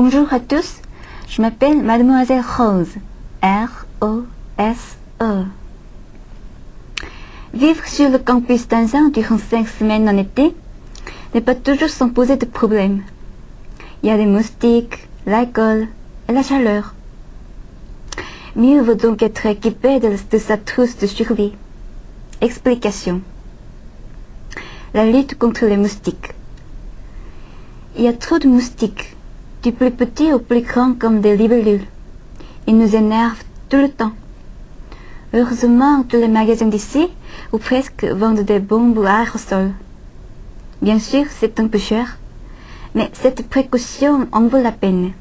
Bonjour à tous, je m'appelle Mademoiselle Rose, R-O-S-E. Vivre sur le campus d'Anzin durant 5 semaines en été n'est pas toujours sans poser de problèmes. Il y a les moustiques, l'alcool et la chaleur. Mieux vaut donc être équipé de sa trousse de survie. Explication. La lutte contre les moustiques. Il y a trop de moustiques, du plus petit au plus grand comme des libellules. Ils nous énervent tout le temps. Heureusement, tous les magasins d'ici, ou presque, vendent des bombes à aérosols. Bien sûr, c'est un peu cher, mais cette précaution en vaut la peine.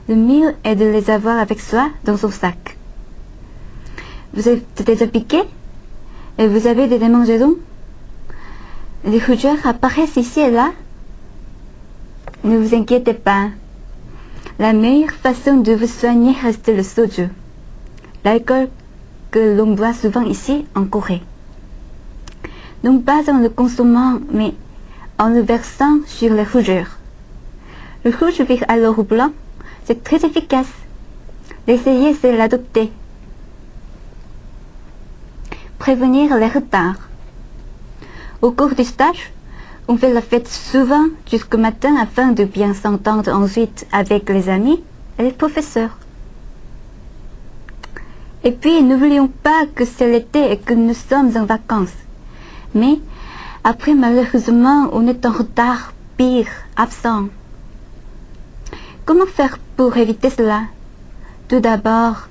Le mieux est de les avoir avec soi dans son sac. Vous êtes déjà piqué? Et vous avez des démangeaisons? Les rougeurs apparaissent ici et là? Ne vous inquiétez pas. La meilleure façon de vous soigner reste le soju, l'alcool que l'on boit souvent ici en Corée. Non pas en le consommant, mais en le versant sur les rougeurs. Le rouge vire alors au blanc, c'est très efficace. L'essayer, c'est l'adopter. Prévenir les retards. Au cours du stage, on fait la fête souvent jusqu'au matin afin de bien s'entendre ensuite avec les amis et les professeurs. Et puis, n'oublions pas que c'est l'été et que nous sommes en vacances. Mais après, malheureusement, on est en retard, pire, absent. Comment faire pour éviter cela? Tout d'abord,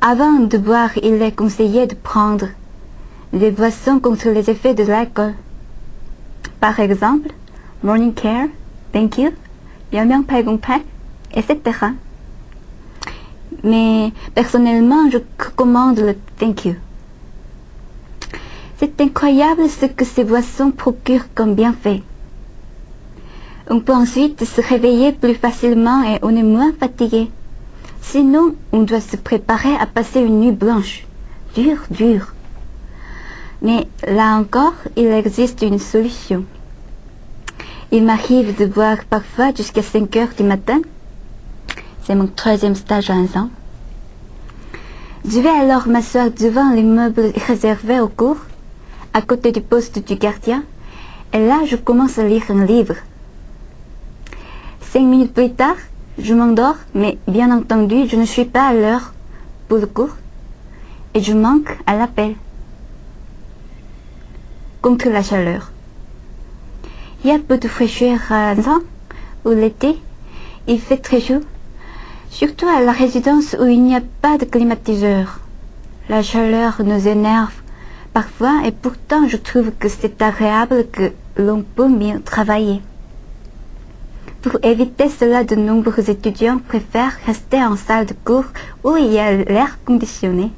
avant de boire, il est conseillé de prendre des boissons contre les effets de l'alcool. Par exemple, Morning Care, Thank You, Yeomyeong-808, etc. Mais personnellement, je recommande le Thank You. C'est incroyable ce que ces boissons procurent comme bienfait. On peut ensuite se réveiller plus facilement et on est moins fatigué. Sinon, on doit se préparer à passer une nuit blanche. Dur. Mais là encore, il existe une solution. Il m'arrive de boire parfois jusqu'à 5 heures du matin. C'est mon 3e stage à Anzin. Je vais alors m'asseoir devant les meubles réservés aux cours, à côté du poste du gardien, et là je commence à lire un livre. 5 minutes plus tard, je m'endors, mais bien entendu, je ne suis pas à l'heure pour le cours, et je manque à l'appel. Contre la chaleur. Il y a peu de fraîcheur à Anzin, où l'été, il fait très chaud, surtout à la résidence où il n'y a pas de climatiseur. La chaleur nous énerve parfois et pourtant je trouve que c'est agréable, que l'on peut mieux travailler. Pour éviter cela, de nombreux étudiants préfèrent rester en salle de cours où il y a l'air conditionné,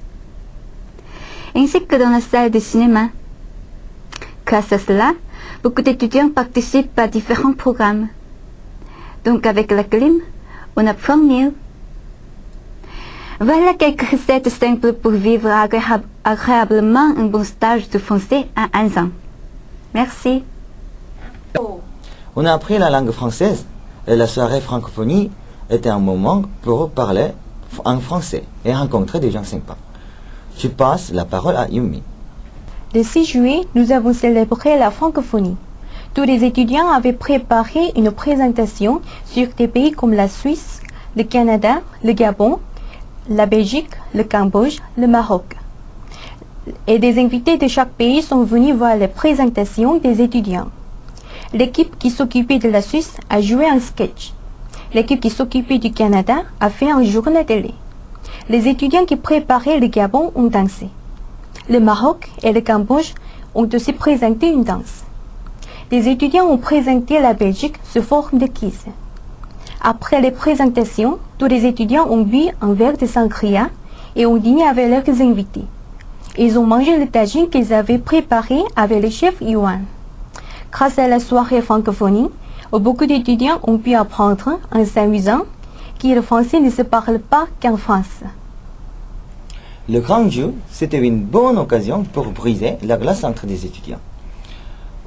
ainsi que dans la salle de cinéma. Grâce à cela, beaucoup d'étudiants participent à différents programmes. Donc avec la clim, on apprend mieux. Voilà quelques recettes simples pour vivre agréablement un bon stage de français à Anzin. Merci. On a appris la langue française et la soirée francophonie était un moment pour parler en français et rencontrer des gens sympas. Je passe la parole à Yumi. Le 6 juillet, nous avons célébré la francophonie. Tous les étudiants avaient préparé une présentation sur des pays comme la Suisse, le Canada, le Gabon, la Belgique, le Cambodge, le Maroc. Et des invités de chaque pays sont venus voir les présentations des étudiants. L'équipe qui s'occupait de la Suisse a joué un sketch. L'équipe qui s'occupait du Canada a fait un journée télé. Les étudiants qui préparaient le Gabon ont dansé. Le Maroc et le Cambodge ont aussi présenté une danse. Les étudiants ont présenté la Belgique sous forme de quiz. Après les présentations, tous les étudiants ont bu un verre de sangria et ont dîné avec leurs invités. Ils ont mangé le tagine qu'ils avaient préparé avec le chef Yuan. Grâce à la soirée francophonie, beaucoup d'étudiants ont pu apprendre, en s'amusant, que le français ne se parle pas qu'en France. Le grand jeu, c'était une bonne occasion pour briser la glace entre des étudiants.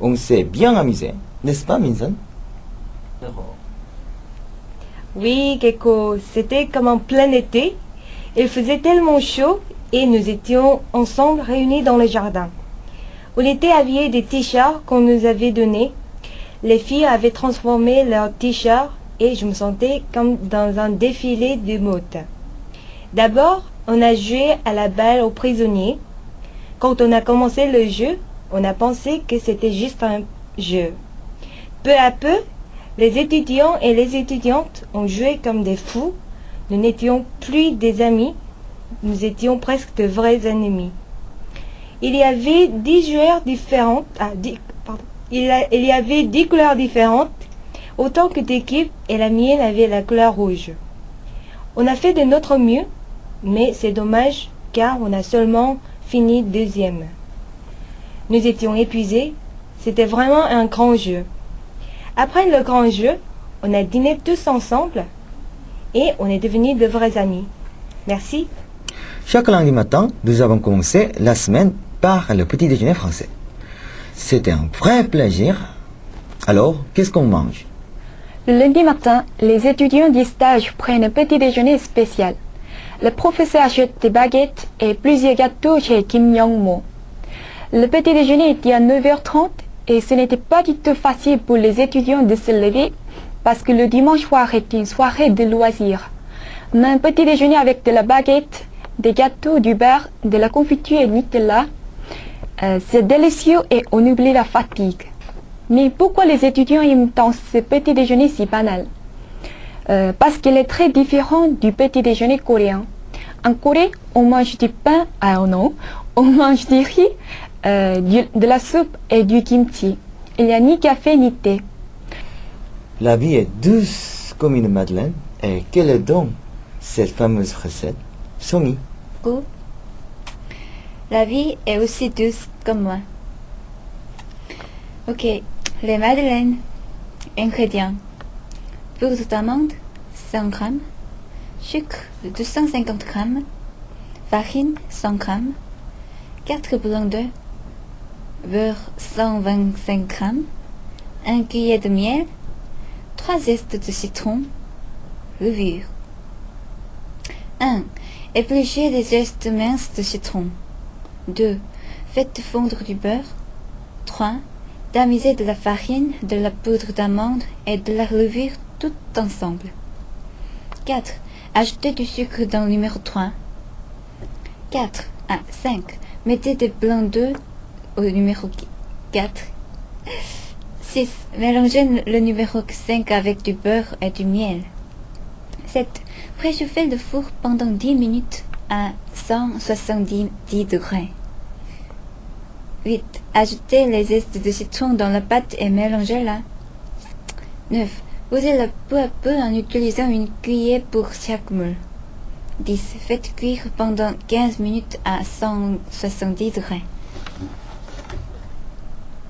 On s'est bien amusé, n'est-ce pas, Minson? Oui, Gecko, c'était comme en plein été. Il faisait tellement chaud et nous étions ensemble réunis dans le jardin. On était habillés des t-shirts qu'on nous avait donnés. Les filles avaient transformé leurs t-shirts et je me sentais comme dans un défilé de mode. D'abord, on a joué à la balle aux prisonniers. Quand on a commencé le jeu, on a pensé que c'était juste un jeu. Peu à peu, les étudiants et les étudiantes ont joué comme des fous. Nous n'étions plus des amis, nous étions presque de vrais ennemis. Il y avait 10 joueurs différentes, il y avait 10 couleurs différentes, autant que d'équipes, et la mienne avait la couleur rouge. On a fait de notre mieux, mais c'est dommage car on a seulement fini deuxième. Nous étions épuisés, c'était vraiment un grand jeu. Après le grand jeu, on a dîné tous ensemble et on est devenus de vrais amis. Merci. Chaque lundi matin, nous avons commencé la semaine par le petit déjeuner français. C'était un vrai plaisir. Alors, qu'est-ce qu'on mange? Le lundi matin, les étudiants du stage prennent un petit déjeuner spécial. Le professeur achète des baguettes et plusieurs gâteaux chez Kim Young-mo. Le petit déjeuner était à 9h30 et ce n'était pas du tout facile pour les étudiants de se lever parce que le dimanche soir est une soirée de loisirs. Mais un petit déjeuner avec de la baguette, des gâteaux, du beurre, de la confiture et Nutella, c'est délicieux et on oublie la fatigue. Mais pourquoi les étudiants aiment tant ce petit déjeuner si banal? Parce qu'il est très différent du petit déjeuner coréen. En Corée, on mange du pain, on mange du riz, de la soupe et du kimchi. Il n'y a ni café ni thé. La vie est douce comme une madeleine. Et quelle est donc cette fameuse recette? Somi. La vie est aussi douce comme moi. Ok, les madeleines. Ingrédients. Poudre d'amande, 100 g. Sucre, 250 g. Farine, 100 g. 4 blancs d'œufs. Beurre, 125 g. 1 cuillère de miel. 3 zestes de citron. Levure. 1. Épluchez des zestes minces de citron. 2. Faites fondre du beurre. 3. Tamisez de la farine, de la poudre d'amande et de la levure tout ensemble. 4. Ajoutez du sucre dans le numéro 3. 5. Mettez des blancs d'œufs au numéro 4. 6. Mélangez le numéro 5 avec du beurre et du miel. 7. Préchauffez le four pendant 10 minutes à 170 degrés. 8. Ajoutez les zestes de citron dans la pâte et mélangez-la. 9. Posez-la peu à peu en utilisant une cuillère pour chaque moule. 10. Faites cuire pendant 15 minutes à 170 degrés.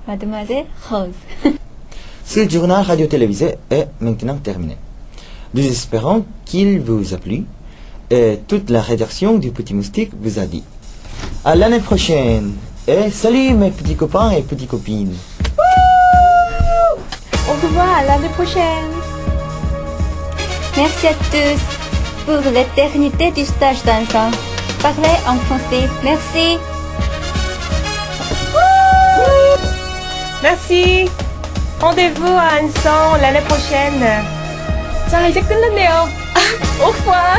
Mademoiselle Rose. Ce journal radio-télévisé est maintenant terminé. Nous espérons qu'il vous a plu et toute la rédaction du Petit Moustique vous a dit à l'année prochaine et salut mes petits copains et petites copines. Au revoir, à l'année prochaine. Merci à tous pour l'éternité du stage dansant. Parlez en français. Merci. Merci. Rendez-vous à Ansan l'année prochaine. 자, 이제 끝났네요. au revoir.